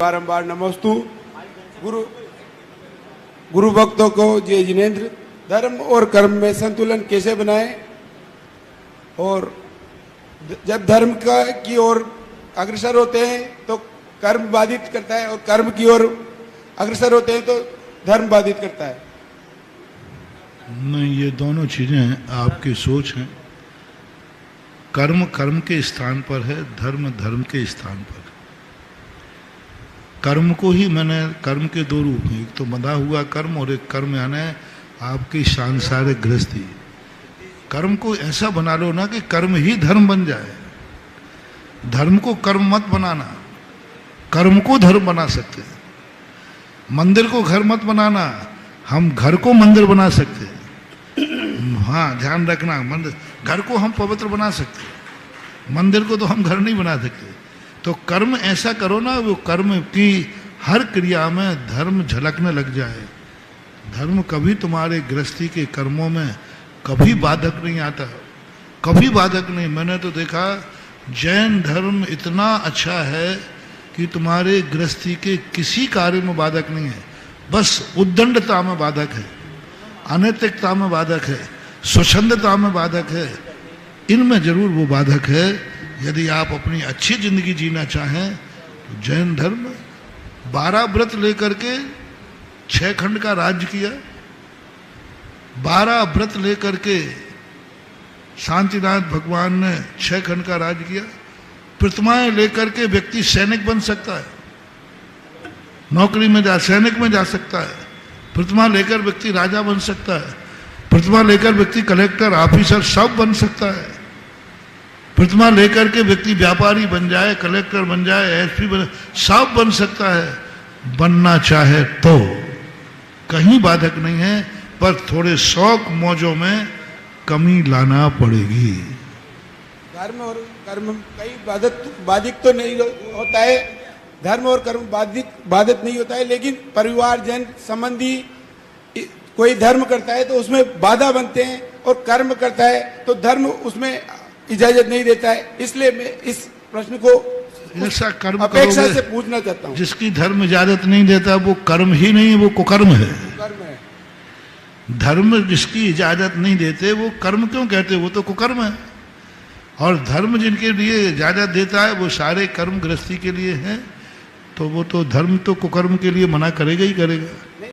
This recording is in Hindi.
बारंबार नमस्तु। गुरु भक्तों को जय जिनेन्द्र। धर्म और कर्म में संतुलन कैसे बनाएं, और जब धर्म की ओर अग्रसर होते हैं तो कर्म बाधित करता है, और कर्म की ओर अग्रसर होते हैं तो धर्म बाधित करता है। नहीं, ये दोनों चीजें आपकी सोच हैं। कर्म कर्म के स्थान पर है, धर्म धर्म के स्थान पर। कर्म को ही मैंने, कर्म के दो रूप हैं, एक तो बंधा हुआ कर्म और एक कर्म यानी आपकी सांसारिक गृहस्थी। कर्म को ऐसा बना लो ना कि कर्म ही धर्म बन जाए। धर्म को कर्म मत बनाना, कर्म को धर्म बना सकते हैं। मंदिर को घर मत बनाना, हम घर को मंदिर बना सकते हैं। हाँ, ध्यान रखना, मंदिर घर को हम पवित्र बना सकते हैं, मंदिर को तो हम घर नहीं बना सकते। तो कर्म ऐसा करो ना, वो कर्म की हर क्रिया में धर्म झलकने लग जाए। धर्म कभी तुम्हारे गृहस्थी के कर्मों में कभी बाधक नहीं आता, कभी बाधक नहीं। मैंने तो देखा जैन धर्म इतना अच्छा है कि तुम्हारे गृहस्थी के किसी कार्य में बाधक नहीं है, बस उद्दंडता में बाधक है, अनैतिकता में बाधक है, स्वच्छंदता में बाधक है। इनमें जरूर वो बाधक है। यदि आप अपनी अच्छी जिंदगी जीना चाहें तो जैन धर्म 12 व्रत लेकर के 6 खंड का राज्य किया। 12 व्रत लेकर के शांतिनाथ भगवान ने 6 खंड का राज्य किया। प्रतिमाएं लेकर के व्यक्ति सैनिक बन सकता है, नौकरी में सैनिक में जा सकता है। प्रतिमा लेकर व्यक्ति राजा बन सकता है। प्रतिमा लेकर व्यक्ति कलेक्टर, ऑफिसर सब बन सकता है। प्रतिमा लेकर के व्यक्ति व्यापारी बन जाए, कलेक्टर बन जाए, एसपी बन, सब बन सकता है। बनना चाहे तो कहीं बाधक नहीं है, पर थोड़े शौक मौजों में कमी लाना पड़ेगी। धर्म और कर्म कई बाधित तो नहीं होता है, धर्म और कर्म बाधित नहीं होता है, लेकिन परिवार जन संबंधी कोई धर्म करता है तो उसमें बाधा बनते हैं, और कर्म करता है तो धर्म उसमें इजाजत नहीं देता है। इसलिए मैं इस प्रश्न को ऐसा कर्म अपेक्षा से पूछना चाहता हूँ। जिसकी धर्म इजाजत नहीं देता वो कर्म ही नहीं, वो कुकर्म है। कर्म है। धर्म जिसकी इजाजत नहीं देते वो कर्म क्यों कहते, वो तो कुकर्म है। और धर्म जिनके लिए इजाजत देता है वो सारे कर्म गृहस्थी के लिए हैं, तो वो तो धर्म तो कुकर्म के लिए मना करेगा ही करेगा।